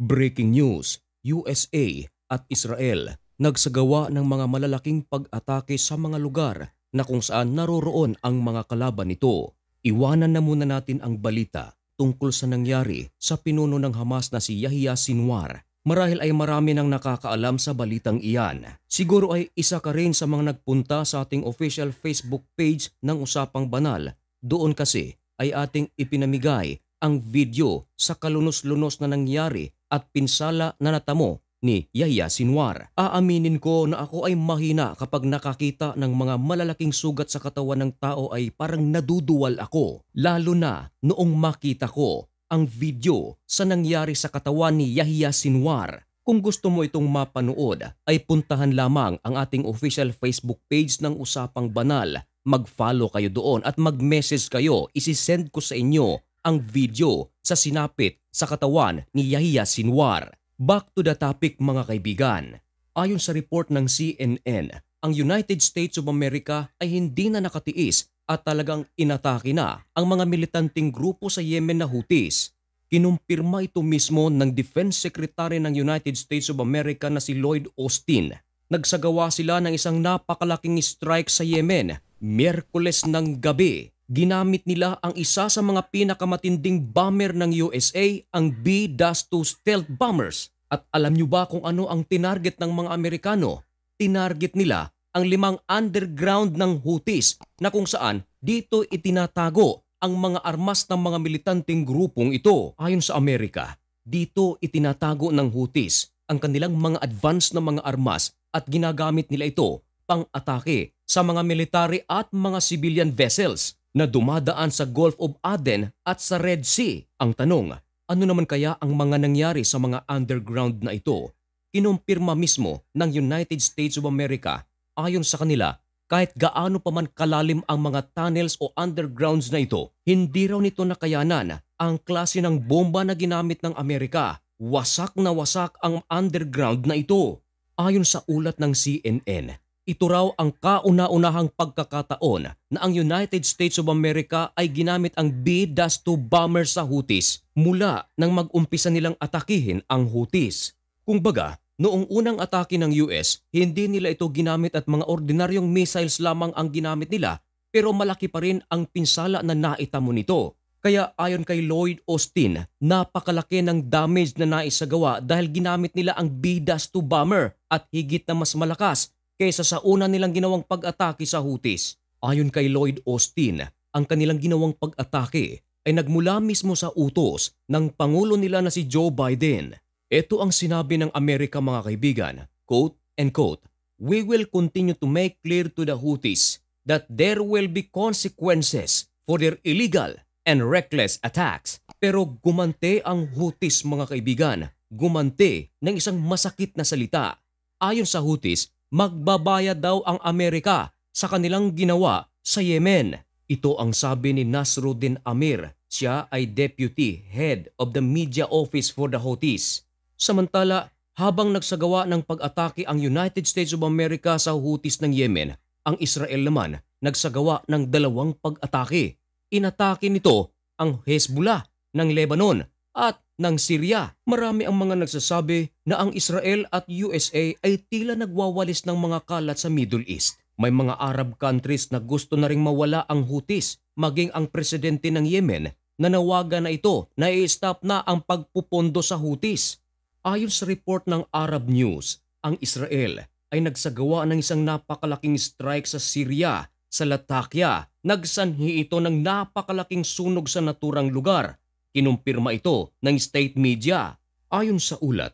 Breaking news, USA at Israel nagsagawa ng mga malalaking pag-atake sa mga lugar na kung saan naroroon ang mga kalaban nito. Iwanan na muna natin ang balita tungkol sa nangyari sa pinuno ng Hamas na si Yahya Sinwar. Marahil ay marami nang nakakaalam sa balitang iyan. Siguro ay isa ka rin sa mga nagpunta sa ating official Facebook page ng Usapang Banal. Doon kasi ay ating ipinamigay ang video sa kalunos-lunos na nangyari at pinsala na natamo ni Yahya Sinwar. Aaminin ko na ako ay mahina kapag nakakita ng mga malalaking sugat sa katawan ng tao ay parang naduduwal ako. Lalo na noong makita ko ang video sa nangyari sa katawan ni Yahya Sinwar. Kung gusto mo itong mapanood ay puntahan lamang ang ating official Facebook page ng Usapang Banal. Mag-follow kayo doon at mag-message kayo. Isisend ko sa inyo ang video sa sinapit sa katawan ni Yahya Sinwar. Back to the topic mga kaibigan. Ayon sa report ng CNN, ang United States of America ay hindi na nakatiis at talagang inatake na ang mga militanteng grupo sa Yemen na Houthis. Kinumpirma ito mismo ng Defense Secretary ng United States of America na si Lloyd Austin. Nagsagawa sila ng isang napakalaking strike sa Yemen, Miyerkules ng gabi. Ginamit nila ang isa sa mga pinakamatinding bomber ng USA, ang B-2 stealth bombers. At alam nyo ba kung ano ang tinarget ng mga Amerikano? Tinarget nila ang 5 underground ng Houthis na kung saan dito itinatago ang mga armas ng mga militanteng grupong ito. Ayon sa Amerika, dito itinatago ng Houthis ang kanilang mga advanced na mga armas at ginagamit nila ito pang-atake sa mga military at mga civilian vessels na dumadaan sa Gulf of Aden at sa Red Sea. Ang tanong, ano naman kaya ang mga nangyari sa mga underground na ito? Kinumpirma mismo ng United States of America, ayon sa kanila, kahit gaano pa man kalalim ang mga tunnels o undergrounds na ito, hindi raw nito nakayanan ang klase ng bomba na ginamit ng Amerika. Wasak na wasak ang underground na ito. Ayon sa ulat ng CNN, ito raw ang kauna-unahang pagkakataon na ang United States of America ay ginamit ang B-2 bomber sa Houthis mula nang mag-umpisa nilang atakihin ang Houthis. Kumbaga, noong unang atake ng US, hindi nila ito ginamit at mga ordinaryong missiles lamang ang ginamit nila, pero malaki pa rin ang pinsala na naitamo nito. Kaya ayon kay Lloyd Austin, napakalaki ng damage na naisagawa dahil ginamit nila ang B-2 bomber at higit na mas malakas kaysa sa una nilang ginawang pag-atake sa Houthis. Ayon kay Lloyd Austin, ang kanilang ginawang pag-atake ay nagmula mismo sa utos ng Pangulo nila na si Joe Biden. Ito ang sinabi ng Amerika mga kaibigan, quote and quote, "We will continue to make clear to the Houthis that there will be consequences for their illegal and reckless attacks." Pero gumante ang Houthis mga kaibigan, gumante ng isang masakit na salita. Ayon sa Houthis, magbabayad daw ang Amerika sa kanilang ginawa sa Yemen. Ito ang sabi ni Nasruddin Amir. Siya ay Deputy Head of the Media Office for the Houthis. Samantala, habang nagsagawa ng pag-atake ang United States of America sa Houthis ng Yemen, ang Israel naman nagsagawa ng 2 pag-atake. Inatake nito ang Hezbollah ng Lebanon at ng Syria. Marami ang mga nagsasabi na ang Israel at USA ay tila nagwawalis ng mga kalat sa Middle East. May mga Arab countries na gusto na ring mawala ang Houthis, maging ang presidente ng Yemen nanawagan na ito na i-stop na ang pagpupondo sa Houthis. Ayon sa report ng Arab News, ang Israel ay nagsagawa ng isang napakalaking strike sa Syria, sa Latakia. Nagsanhi ito ng napakalaking sunog sa naturang lugar. Kinumpirma ito ng state media. Ayon sa ulat,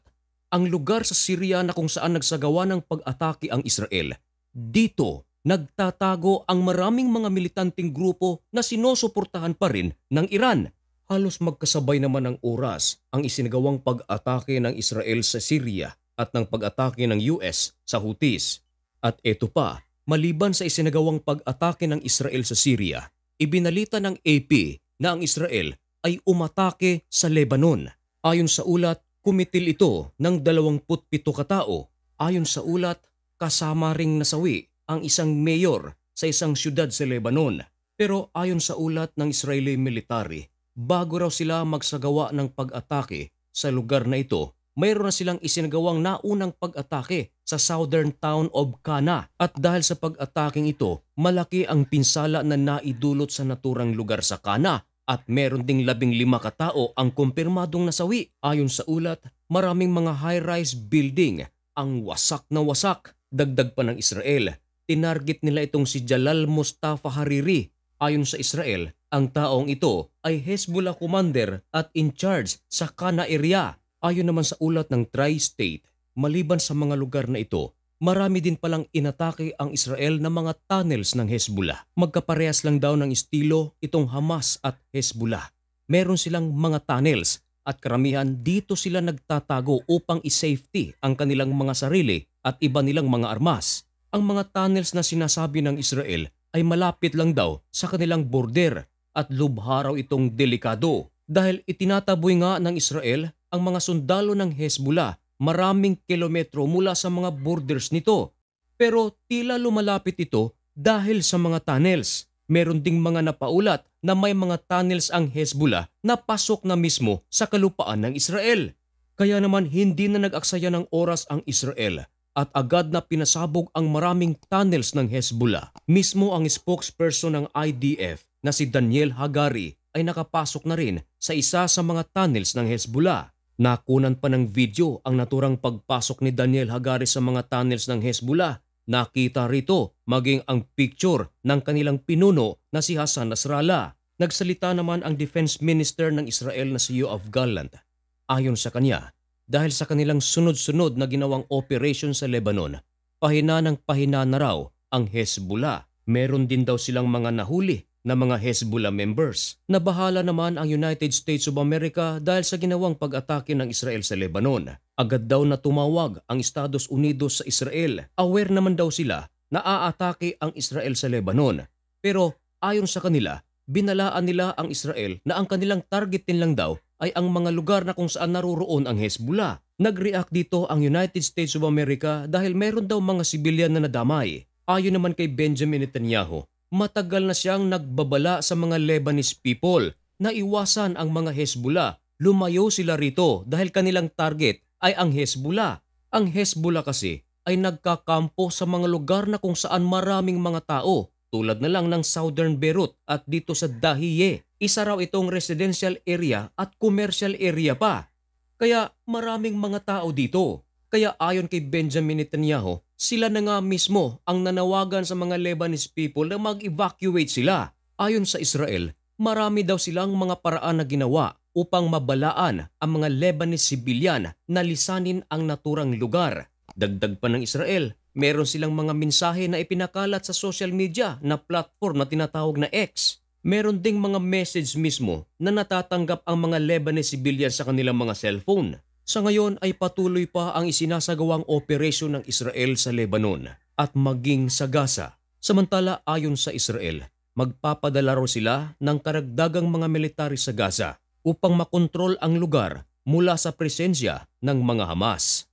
ang lugar sa Syria na kung saan nagsagawa ng pag-atake ang Israel, dito nagtatago ang maraming mga militanteng grupo na sinusuportahan pa rin ng Iran. Halos magkasabay naman ng oras ang isinagawang pag-atake ng Israel sa Syria at ng pag-atake ng US sa Houthis. At ito pa, maliban sa isinagawang pag-atake ng Israel sa Syria, ibinalita ng AP na ang Israel ay umatake sa Lebanon. Ayon sa ulat, kumitil ito ng 27 katao. Ayon sa ulat, kasama ring nasawi ang isang mayor sa isang syudad sa Lebanon. Pero ayon sa ulat ng Israeli military, bago raw sila magsagawa ng pag-atake sa lugar na ito, mayroon na silang isinagawang naunang pag-atake sa southern town of Cana. At dahil sa pag-ataking ito, malaki ang pinsala na naidulot sa naturang lugar sa Cana at meron ding 15 katao ang kumpirmadong nasawi. Ayon sa ulat, maraming mga high-rise building ang wasak na wasak. Dagdag pa ng Israel, tinarget nila itong si Jalal Mustafa Hariri. Ayon sa Israel, ang taong ito ay Hezbollah commander at in charge sa Cana area. Ayon naman sa ulat ng Tri-State, maliban sa mga lugar na ito, marami din palang inatake ang Israel na mga tunnels ng Hezbollah. Magkaparehas lang daw ng estilo itong Hamas at Hezbollah. Meron silang mga tunnels at karamihan dito sila nagtatago upang i-safety ang kanilang mga sarili at iba nilang mga armas. Ang mga tunnels na sinasabi ng Israel ay malapit lang daw sa kanilang border at lubha raw itong delikado dahil itinataboy nga ng Israel ang mga sundalo ng Hezbollah maraming kilometro mula sa mga borders nito. Pero tila lumalapit ito dahil sa mga tunnels. Meron ding mga napaulat na may mga tunnels ang Hezbollah na pasok na mismo sa kalupaan ng Israel. Kaya naman hindi na nag-aksaya ng oras ang Israel at agad na pinasabog ang maraming tunnels ng Hezbollah. Mismo ang spokesperson ng IDF na si Daniel Hagari ay nakapasok na rin sa isa sa mga tunnels ng Hezbollah. Nakunan pa ng video ang naturang pagpasok ni Daniel Hagari sa mga tunnels ng Hezbollah. Nakita rito maging ang picture ng kanilang pinuno na si Hassan Nasrallah. Nagsalita naman ang Defense Minister ng Israel na si Yoav Gallant. Ayon sa kanya, dahil sa kanilang sunod-sunod na ginawang operation sa Lebanon, pahina ng pahina na raw ang Hezbollah. Meron din daw silang mga nahuli na mga Hezbollah members. Nabahala naman ang United States of America dahil sa ginawang pag-atake ng Israel sa Lebanon. Agad daw na tumawag ang Estados Unidos sa Israel. Aware naman daw sila na aatake ang Israel sa Lebanon. Pero ayon sa kanila, binalaan nila ang Israel na ang kanilang targetin lang daw ay ang mga lugar na kung saan naroroon ang Hezbollah. Nag-react dito ang United States of America dahil meron daw mga sibilyan na nadamay. Ayon naman kay Benjamin Netanyahu, matagal na siyang nagbabala sa mga Lebanese people na iwasan ang mga Hezbollah. Lumayo sila rito dahil kanilang target ay ang Hezbollah. Ang Hezbollah kasi ay nagkakampo sa mga lugar na kung saan maraming mga tao tulad na lang ng Southern Beirut at dito sa Dahiye. Isa raw itong residential area at commercial area pa. Kaya maraming mga tao dito. Kaya ayon kay Benjamin Netanyahu, sila na nga mismo ang nanawagan sa mga Lebanese people na mag-evacuate sila. Ayon sa Israel, marami daw silang mga paraan na ginawa upang mabalaan ang mga Lebanese civilian na lisanin ang naturang lugar. Dagdag pa ng Israel, meron silang mga mensahe na ipinakalat sa social media na platform na tinatawag na X. Meron ding mga message mismo na natatanggap ang mga Lebanese civilians sa kanilang mga cellphone. Sa ngayon ay patuloy pa ang isinasagawang operasyon ng Israel sa Lebanon at maging sa Gaza. Samantala ayon sa Israel, magpapadala raw sila ng karagdagang mga military sa Gaza upang makontrol ang lugar mula sa presensya ng mga Hamas.